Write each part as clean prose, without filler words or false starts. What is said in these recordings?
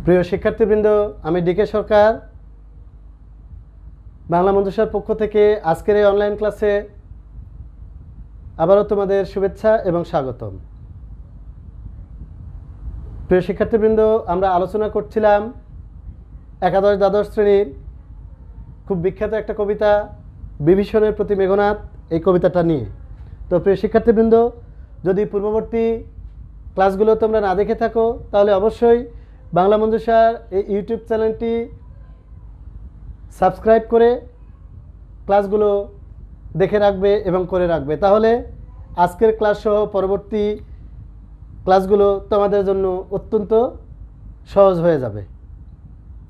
প্রিয় শিক্ষার্থীবৃন্দ, আমি ডিকে সরকার বাংলা মঞ্জুষার পক্ষ থেকে আজকের এই অনলাইন ক্লাসে আবারও তোমাদের শুভেচ্ছা এবং স্বাগতম। প্রিয় শিক্ষার্থীবৃন্দ, আমরা আলোচনা করছিলাম একাদশ দ্বাদশ শ্রেণীর খুব বিখ্যাত একটা কবিতা বিভীষণের প্রতি মেঘনাদ, এই কবিতাটা নিয়ে। তো প্রিয় শিক্ষার্থীবৃন্দ, যদি পূর্ববর্তী ক্লাসগুলো তোমরা না দেখে থাকো তাহলে অবশ্যই বাংলা মঞ্জুষার এই ইউটিউব চ্যানেলটি সাবস্ক্রাইব করে ক্লাসগুলো দেখে রাখবে এবং করে রাখবে, তাহলে আজকের ক্লাস সহ পরবর্তী ক্লাসগুলো তোমাদের জন্য অত্যন্ত সহজ হয়ে যাবে।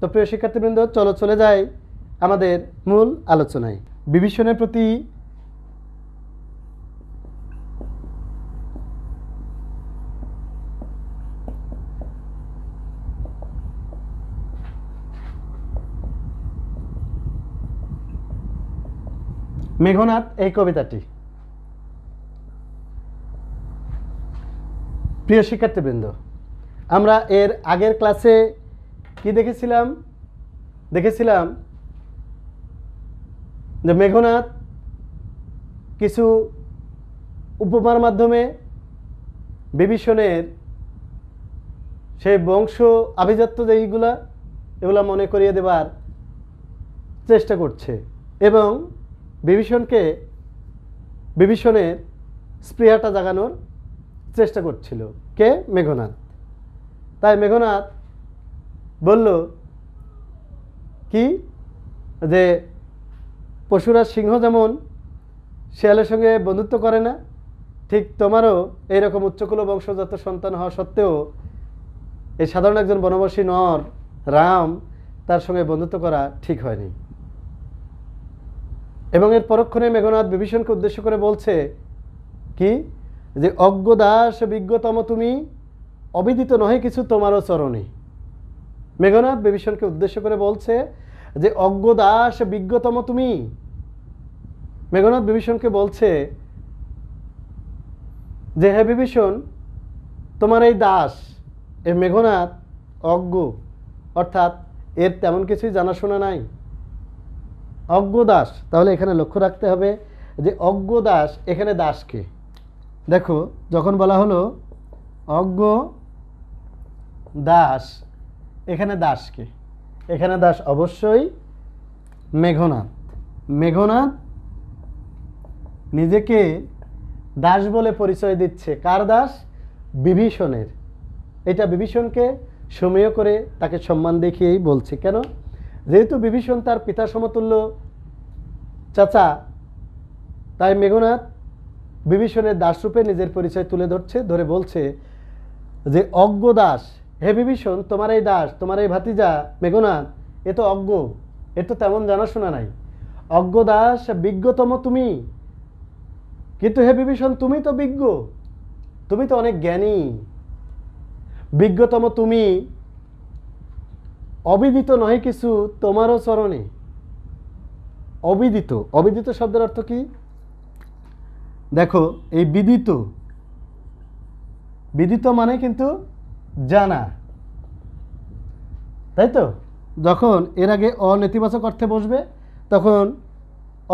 তো প্রিয় শিক্ষার্থীবৃন্দ, চলে যাই আমাদের মূল আলোচনায়। বিভীষণের প্রতি মেঘনাদ, এই কবিতাটি। প্রিয় শিক্ষার্থীবৃন্দ, আমরা এর আগের ক্লাসে কি দেখেছিলাম যে মেঘনাদ কিছু উপমার মাধ্যমে বিভীষণের সেই বংশ আভিজাত্য এগুলা মনে করিয়ে দেবার চেষ্টা করছে এবং বিভীষণের স্পৃহাটা জাগানোর চেষ্টা করছিল কে? মেঘনাদ। তাই মেঘনাদ বলল কি, যে পশুরা সিংহ যেমন শিয়ালের সঙ্গে বন্ধুত্ব করে না, ঠিক তোমারও এইরকম উচ্চকুল বংশজাত সন্তান হওয়া সত্ত্বেও এই সাধারণ একজন বনবাসী নর রাম, তার সঙ্গে বন্ধুত্ব করা ঠিক হয়নি। এবং এর পরক্ষণে মেঘনাদ বিভীষণকে উদ্দেশ্য করে বলছে কি, যে অজ্ঞ দাস বিজ্ঞতম তুমি, অবিদিত নহে কিছু তোমারও চরণে। মেঘনাদ বিভীষণকে উদ্দেশ্য করে বলছে যে অজ্ঞ দাস বিজ্ঞতম তুমি। মেঘনাদ বিভীষণকে বলছে যে হে বিভীষণ, তোমার এই দাস, এই মেঘনাদ অজ্ঞ, অর্থাৎ এর তেমন কিছুই জানাশোনা নাই। অজ্ঞ দাস, তাহলে এখানে লক্ষ্য রাখতে হবে যে অজ্ঞ দাস, এখানে দাসকে দেখো, যখন বলা হলো অজ্ঞ দাস, এখানে দাসকে, এখানে দাস অবশ্যই মেঘনাদ। মেঘনাদ নিজেকে দাস বলে পরিচয় দিচ্ছে। কার দাস? বিভীষণের। এটা বিভীষণকে সমীহ করে তাকে সম্মান দেখিয়েই বলছে। কেন? যেহেতু বিভীষণ তার পিতা সমতুল্য চাচা, তাই মেঘনাদ বিভীষণের দাসরূপে নিজের পরিচয় তুলে ধরে বলছে যে অজ্ঞ দাস, হে বিভীষণ, তোমার এই দাস, তোমার এই ভাতিজা মেঘনাদ, এ তো অজ্ঞ, এর তো তেমন জানাশোনা নাই। অজ্ঞ দাস বিজ্ঞতম তুমি, কিন্তু হে বিভীষণ, তুমি তো বিজ্ঞ, তুমি তো অনেক জ্ঞানী। বিজ্ঞতম তুমি, অবিদিত নহে কিছু তোমারও চরণে। অবিদিত, অবিদিত শব্দের অর্থ কি? দেখো, এই বিদিত, বিদিত মানে কিন্তু জানা, তাই তো? যখন এর আগে অনেতিবাচক অর্থে বসবে তখন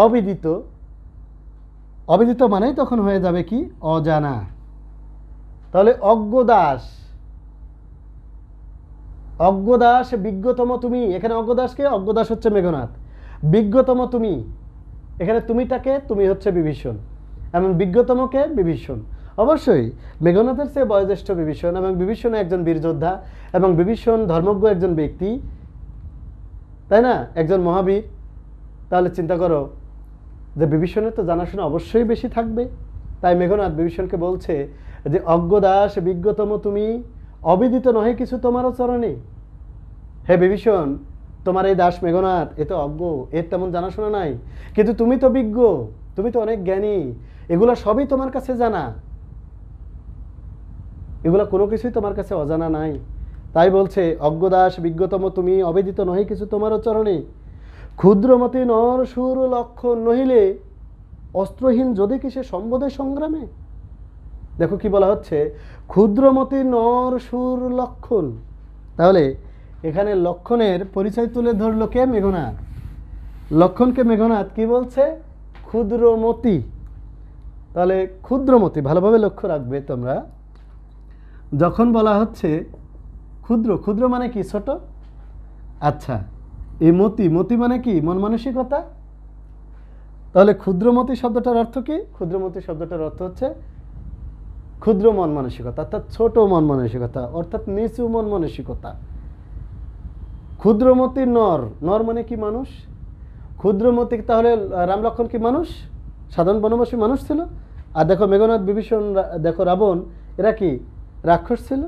অবিদিত, অবিদিত মানেই তখন হয়ে যাবে কি? অজানা। তাহলে অজ্ঞ দাস, অজ্ঞ দাস বিজ্ঞতম তুমি, এখানে অজ্ঞ দাসকে, অজ্ঞ দাস হচ্ছে মেঘনাদ। বিজ্ঞতম তুমি, এখানে তুমিটাকে, তুমি হচ্ছে বিভীষণ, এবং বিজ্ঞতমকে বিভীষণ। অবশ্যই মেঘনাদের চেয়ে বয়োজ্যেষ্ঠ বিভীষণ, এবং বিভীষণ একজন বীর যোদ্ধা, এবং বিভীষণ ধর্মজ্ঞ একজন ব্যক্তি, তাই না? একজন মহাবীর। তাহলে চিন্তা করো যে বিভীষণের তো জানাশোনা অবশ্যই বেশি থাকবে। তাই মেঘনাদ বিভীষণকে বলছে যে অজ্ঞ দাস বিজ্ঞতম তুমি, অবিদিত নহে কিছু তোমারও চরণে। হে বিভীষণ, তোমার এই দাস মেঘনাদ, এ তো অজ্ঞ, এর তেমন জানাশোনা নাই, কিন্তু তুমি তো বিজ্ঞ, তুমি তো অনেক জ্ঞানী, এগুলো সবই তোমার কাছে জানা, এগুলো কোনো কিছুই তোমার কাছে অজানা নাই। তাই বলছে অজ্ঞ দাস বিজ্ঞতম তুমি, অবিদিত নহে কিছু তোমারও চরণে। ক্ষুদ্রমতি নর সুর লক্ষণ নহিলে, অস্ত্রহীন যদি কিসে সম্বদে সংগ্রামে। দেখো কি বলা হচ্ছে, ক্ষুদ্রমতি নর সুর লক্ষণ। তাহলে এখানে লক্ষণের পরিচয় তুলে ধরলো কে? মেঘনাদ। লক্ষণকে মেঘনাদ কি বলছে? ক্ষুদ্রমতি। তাহলে ক্ষুদ্রমতি ভালোভাবে লক্ষ্য রাখবে তোমরা, যখন বলা হচ্ছে ক্ষুদ্র, ক্ষুদ্র মানে কি? ছোট। আচ্ছা, এই মতি, মতি মানে কি? মন মানসিকতা। তাহলে ক্ষুদ্রমতি শব্দটার অর্থ কি? ক্ষুদ্রমতি শব্দটার অর্থ হচ্ছে ক্ষুদ্র মন মানসিকতা, অর্থাৎ ছোট মন মানসিকতা, অর্থাৎ নিচু মন মানসিকতা। ক্ষুদ্রমতি নর, নর মানে কি? মানুষ। ক্ষুদ্রমতি, তাহলে রাম লক্ষণ কি মানুষ? সাধারণ বনবাসী মানুষ ছিল। আর দেখো মেঘনাদ, বিভীষণ, দেখো রাবণ, এরা কি? রাক্ষস ছিল।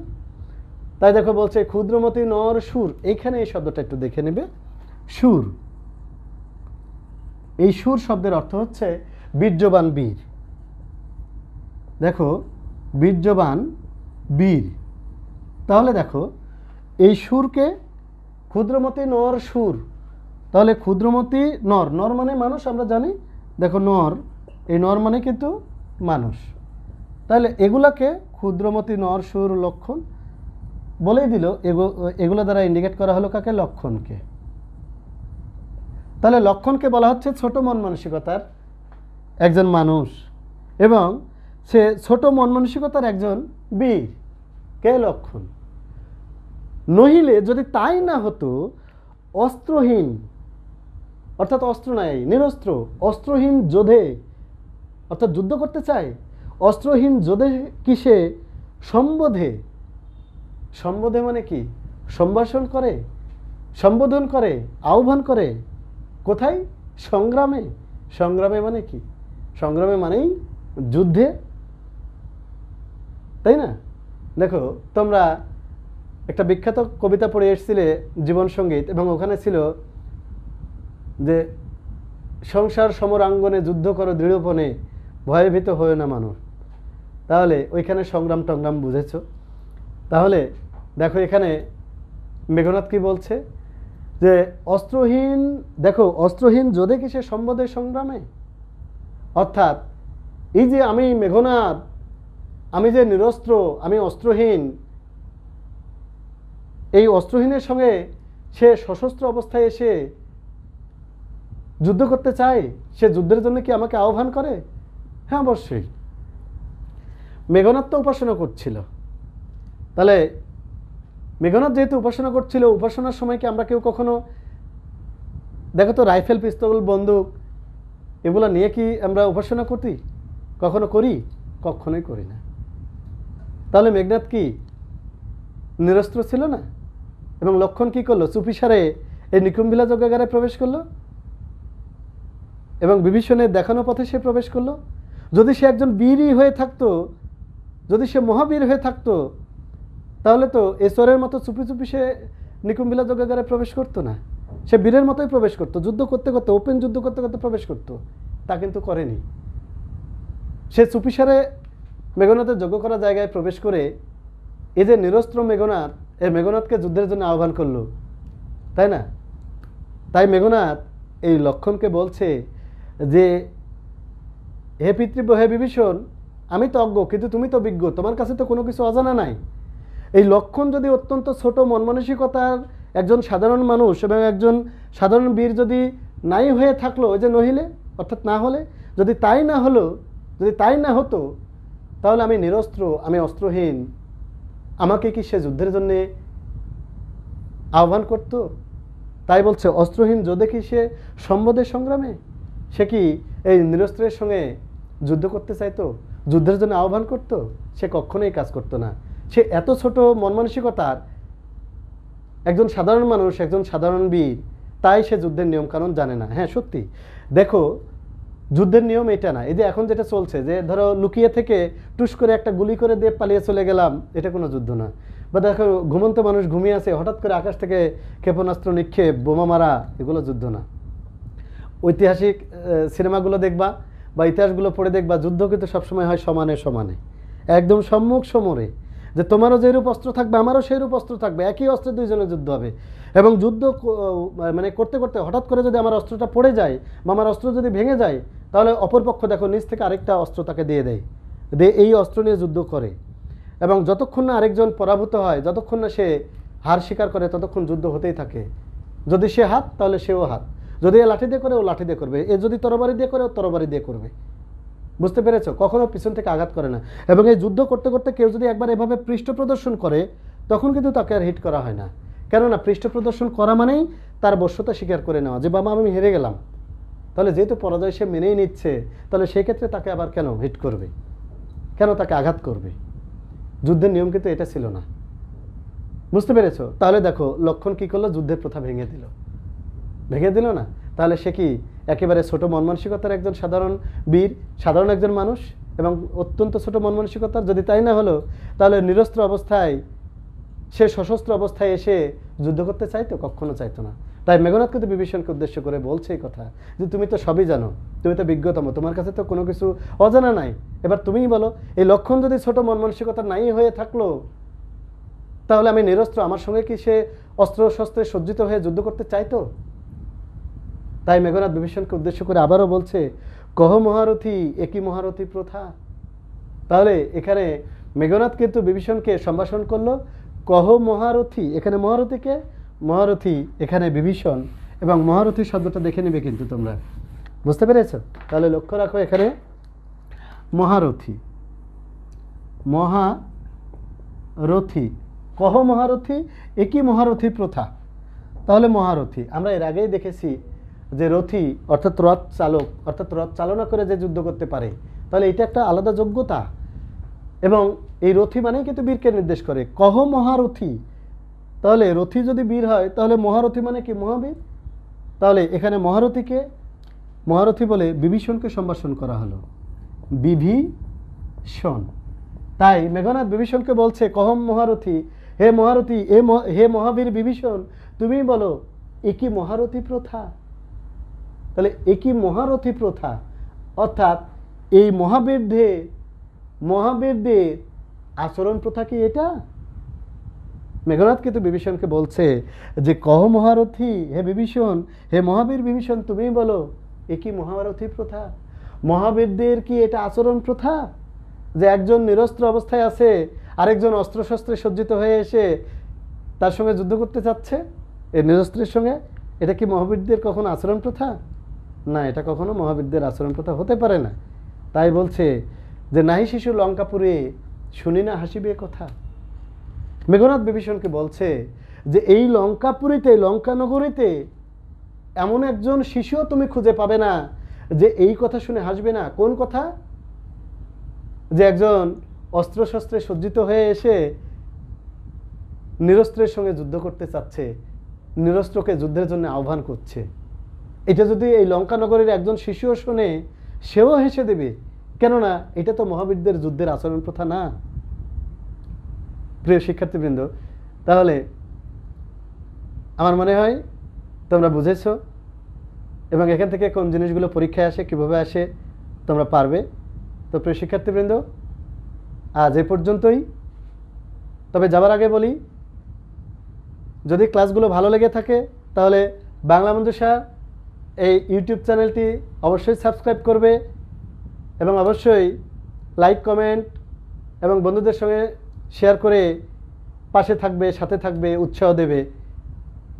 তাই দেখো বলছে ক্ষুদ্রমতি নর সুর। এইখানে এই শব্দটা একটু দেখে নেবে, সুর। এই সুর শব্দের অর্থ হচ্ছে বীর্যবান বীর। দেখো বীর্যবান বীর। তাহলে দেখো এই সুরকে ক্ষুদ্রমতি নর সুর, তাহলে ক্ষুদ্রমতি নর, নর মানে মানুষ আমরা জানি। দেখো নর, এই নর মানে কিন্তু মানুষ। তাহলে এগুলাকে ক্ষুদ্রমতি নর সুর লক্ষণ বলেই দিল। এগুলো দ্বারা ইন্ডিকেট করা হলো কাকে? লক্ষণকে। তাহলে লক্ষণকে বলা হচ্ছে ছোট মন মানসিকতার একজন মানুষ, এবং সে ছোট মন মানসিকতার একজন বীর, কে? লক্ষণ। নহিলে যদি তাই না হতো, অস্ত্রহীন, অর্থাৎ অস্ত্র নাই, নিরস্ত্র, অস্ত্রহীন যোধে, অর্থাৎ যুদ্ধ করতে চায়, অস্ত্রহীন যোধে কিসে সম্বোধে। সম্বোধে মানে কি? সম্ভাষণ করে, সম্বোধন করে, আহ্বান করে। কোথায়? সংগ্রামে। সংগ্রামে মানে কি? সংগ্রামে মানেই যুদ্ধে, তাই না? দেখো তোমরা একটা বিখ্যাত কবিতা পড়ে এসেছিলে, জীবন সঙ্গীত, এবং ওখানে ছিল যে সংসার সমরাঙ্গনে যুদ্ধ করো দৃঢ়পণে, ভয়ভীত হয়ে না মানুষ। তাহলে ওইখানে সংগ্রাম টংগ্রাম বুঝেছ। তাহলে দেখো এখানে মেঘনাদ কি বলছে? যে অস্ত্রহীন, দেখো অস্ত্রহীন যোধে কিসে সম্বোধে সংগ্রামে। অর্থাৎ এই যে আমি মেঘনাদ, আমি যে নিরস্ত্র, আমি অস্ত্রহীন, এই অস্ত্রহীনের সঙ্গে সে সশস্ত্র অবস্থায় এসে যুদ্ধ করতে চায়, সে যুদ্ধের জন্য কি আমাকে আহ্বান করে? হ্যাঁ, অবশ্যই। মেঘনাদ তো উপাসনা করছিল। তাহলে মেঘনাদ যেহেতু উপাসনা করছিল, উপাসনার সময় কি আমরা কেউ কখনো, দেখো তো রাইফেল, পিস্তল, বন্দুক এগুলো নিয়ে কি আমরা উপাসনা করি? কখনো করি? কখনোই করি না। তাহলে মেঘনাদ কি নিরস্ত্র ছিল না? এবং লক্ষণ কি করলো? চুপিসারে এই নিকুম্ভিলা যজ্ঞাগারে প্রবেশ করলো, এবং বিভীষণের দেখানো পথে সে প্রবেশ করলো। যদি সে একজন বীরই হয়ে থাকতো, যদি সে মহাবীর হয়ে থাকতো, তাহলে তো এসরের মতো চুপি চুপি সে নিকুম্ভিলা যজ্ঞাগারে প্রবেশ করতো না। সে বীরের মতোই প্রবেশ করতো, যুদ্ধ করতে করতে, ওপেন যুদ্ধ করতে করতে প্রবেশ করতো। তা কিন্তু করেনি। সে চুপিসারে মেঘনাথের যজ্ঞ করা জায়গায় প্রবেশ করে এই যে নিরস্ত্র মেঘনাথ, এই মেঘনাথকে যুদ্ধের জন্য আহ্বান করলো, তাই না? তাই মেঘনাথ এই লক্ষণকে বলছে যে হে পিতৃব্য, হে বিভীষণ, আমি তো অজ্ঞ, কিন্তু তুমি তো বিজ্ঞ, তোমার কাছে তো কোনো কিছু অজানা নাই। এই লক্ষণ যদি অত্যন্ত ছোট মন মানসিকতার একজন সাধারণ মানুষ এবং একজন সাধারণ বীর যদি নাই হয়ে থাকলো, ওই যে নহিলে, অর্থাৎ না হলে, যদি তাই না হলো, যদি তাই না হতো, তাহলে আমি নিরস্ত্র, আমি অস্ত্রহীন, আমাকে কি সে যুদ্ধের জন্যে আহ্বান করত? তাই বলছে অস্ত্রহীন যোধে কি সে সম্বোধে সংগ্রামে। সে কি এই নিরস্ত্রের সঙ্গে যুদ্ধ করতে চাইতো, যুদ্ধের জন্য আহ্বান করত? সে কখনোই কাজ করতো না। সে এত ছোট মন মানসিকতার একজন সাধারণ মানুষ, একজন সাধারণ বীর, তাই সে যুদ্ধের নিয়ম কানুন জানে না। হ্যাঁ সত্যি, দেখো যুদ্ধের নিয়ম এটা না। এই যে এখন যেটা চলছে, যে ধরো লুকিয়ে থেকে টুস করে একটা গুলি করে দিয়ে পালিয়ে চলে গেলাম, এটা কোনো যুদ্ধ না। বা দেখো ঘুমন্ত মানুষ ঘুমিয়ে আছে, হঠাৎ করে আকাশ থেকে ক্ষেপণাস্ত্র নিক্ষেপ, বোমা মারা, এগুলো যুদ্ধ না। ঐতিহাসিক সিনেমাগুলো দেখবা বা ইতিহাসগুলো পড়ে দেখবা, যুদ্ধ কিন্তু সবসময় হয় সমানে সমানে, একদম সম্মুখ সমরে, যে তোমারও যেরূপ অস্ত্র থাকবে আমারও সেইরূপ অস্ত্র থাকবে, একই অস্ত্রে দুইজনের যুদ্ধ হবে। এবং যুদ্ধ মানে করতে করতে হঠাৎ করে যদি আমার অস্ত্রটা পড়ে যায় বা আমার অস্ত্র যদি ভেঙে যায়, তাহলে অপরপক্ষ দেখো নিজ থেকে আরেকটা অস্ত্র তাকে দিয়ে দেয়, দিয়ে এই অস্ত্র নিয়ে যুদ্ধ করে। এবং যতক্ষণ না আরেকজন পরাভূত হয়, যতক্ষণ না সে হার স্বীকার করে ততক্ষণ যুদ্ধ হতেই থাকে। যদি সে হাত তাহলে সেও হাত, যদি এ লাঠি দিয়ে করে ও লাঠি দিয়ে করবে, এ যদি তরবারি দিয়ে করে ও তরবারি দিয়ে করবে। বুঝতে পেরেছো? কখনো পিছন থেকে আঘাত করে না। এবং এই যুদ্ধ করতে করতে কেউ যদি একবার এভাবে পৃষ্ঠ প্রদর্শন করে তখন কিন্তু তাকে আর হিট করা হয় না। কেননা পৃষ্ঠ প্রদর্শন করা মানেই তার বশ্যতা স্বীকার করে নেওয়া যে বাবা আমি হেরে গেলাম। তাহলে যেহেতু পরাজয় সে মেনেই নিচ্ছে, তাহলে সেই ক্ষেত্রে তাকে আবার কেন হিট করবে, কেন তাকে আঘাত করবে? যুদ্ধের নিয়ম কিন্তু এটা ছিল না। বুঝতে পেরেছো? তাহলে দেখো লক্ষণ কি করলো, যুদ্ধের প্রথা ভেঙে দিল। ভেঙে দিল না? তাহলে সে কি একেবারে ছোট মন মানসিকতার একজন সাধারণ বীর, সাধারণ একজন মানুষ এবং অত্যন্ত ছোট মন মানসিকতার? যদি তাই না হলো, তাহলে নিরস্ত্র অবস্থায় সে সশস্ত্র অবস্থায় এসে যুদ্ধ করতে চাইতো? কখনো চাইতো না। তাই মেঘনাদ কিন্তু বিভীষণকে উদ্দেশ্য করে বলছে এই কথা যে তুমি তো সবই জানো, তুমি তো বিজ্ঞতম, তোমার কাছে তো কোনো কিছু অজানা নাই। এবার তুমিই বলো, এই লক্ষণ যদি ছোট মন মানসিকতার নাই হয়ে থাকলো, তাহলে আমি নিরস্ত্র, আমার সঙ্গে কি সে অস্ত্র শস্ত্রে সজ্জিত হয়ে যুদ্ধ করতে চাইতো? তাই মেঘনাদ বিভীষণকে উদ্দেশ্য করে আবারও বলছে, কহ মহারথী একই মহারথী প্রথা। তাহলে এখানে মেঘনাদ কিন্তু বিভীষণকে সম্ভাষণ করলো, কহ মহারথী। এখানে মহারথীকে, মহারথী এখানে বিভীষণ, এবং মহারথী শব্দটা দেখে নেবে কিন্তু তোমরা। বুঝতে পেরেছ? তাহলে লক্ষ্য রাখো এখানে মহারথী, মহারথী, কহ মহারথী একই মহারথী প্রথা। তাহলে মহারথী আমরা এর আগেই দেখেছি যে রথী অর্থাৎ রথ চালক, অর্থাৎ রথ চালনা করে যে যুদ্ধ করতে পারে, তাহলে এটা একটা আলাদা যোগ্যতা। এবং এই রথী মানেই কিন্তু বীরকে নির্দেশ করে। কহ মহারথী, তাহলে রথী যদি বীর হয় তাহলে মহারথী মানে কি? মহাবীর। তাহলে এখানে মহারথীকে মহারথী বলে বিভীষণকে সম্ভাষণ করা হলো, বিভীষণ। তাই মেঘনাদ বিভীষণকে বলছে, কহম মহারথী, হে মহারথী, হে মহাবীর বিভীষণ, তুমি বলো একই মহারথী প্রথা। তাহলে একই মহারথী প্রথা অর্থাৎ এই মহাবীরদের আচরণ প্রথা কি এটা? মেঘনাদ কিন্তু বিভীষণকে বলছে যে কহ মহারথী, হে বিভীষণ, হে মহাবীর বিভীষণ, তুমি বলো একই মহারথী প্রথা। মহাবীরদের কি এটা আচরণ প্রথা যে একজন নিরস্ত্র অবস্থায় আছে, আরেকজন অস্ত্রশস্ত্রে সজ্জিত হয়ে এসে তার সঙ্গে যুদ্ধ করতে চাচ্ছে এই নিরস্ত্রের সঙ্গে? এটা কি মহাবীরদের কখনো আচরণ প্রথা? না, এটা কখনো মহাবীরদের আচরণ প্রথা হতে পারে না। তাই বলছে যে নাহি শিশু লঙ্কাপুরে শুনি না হাসিবে কথা। মেঘনাদ বিভীষণকে বলছে যে এই লঙ্কাপুরীতে, লঙ্কানগরীতে এমন একজন শিশুও তুমি খুঁজে পাবে না যে এই কথা শুনে হাসবে না। কোন কথা? যে একজন অস্ত্রশস্ত্রে সজ্জিত হয়ে এসে নিরস্ত্রের সঙ্গে যুদ্ধ করতে চাচ্ছে, নিরস্ত্রকে যুদ্ধের জন্য আহ্বান করছে। এটা যদি এই লঙ্কানগরীর একজন শিশুও শোনে, সেও হেসে দেবে। কেননা এটা তো মহাবীরদের যুদ্ধের আচরণ প্রথা না। প্রিয় শিক্ষার্থীবৃন্দ, তাহলে আমার মনে হয় তোমরা বুঝেছ এবং এখান থেকে কোন জিনিসগুলো পরীক্ষায় আসে, কিভাবে আসে তোমরা পারবে। তো প্রিয় শিক্ষার্থীবৃন্দ, আজ এ পর্যন্তই। তবে যাবার আগে বলি, যদি ক্লাসগুলো ভালো লেগে থাকে তাহলে বাংলা মঞ্জুষা এই ইউটিউব চ্যানেলটি অবশ্যই সাবস্ক্রাইব করবে এবং অবশ্যই লাইক, কমেন্ট এবং বন্ধুদের সঙ্গে শেয়ার করে পাশে থাকবে, সাথে থাকবে, উৎসাহ দেবে।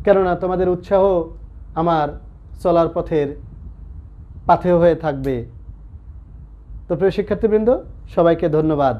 কেননা তোমাদের উৎসাহ আমার চলার পথের পাথেয় হয়ে থাকবে। তো প্রিয় শিক্ষার্থীবৃন্দ, সবাইকে ধন্যবাদ।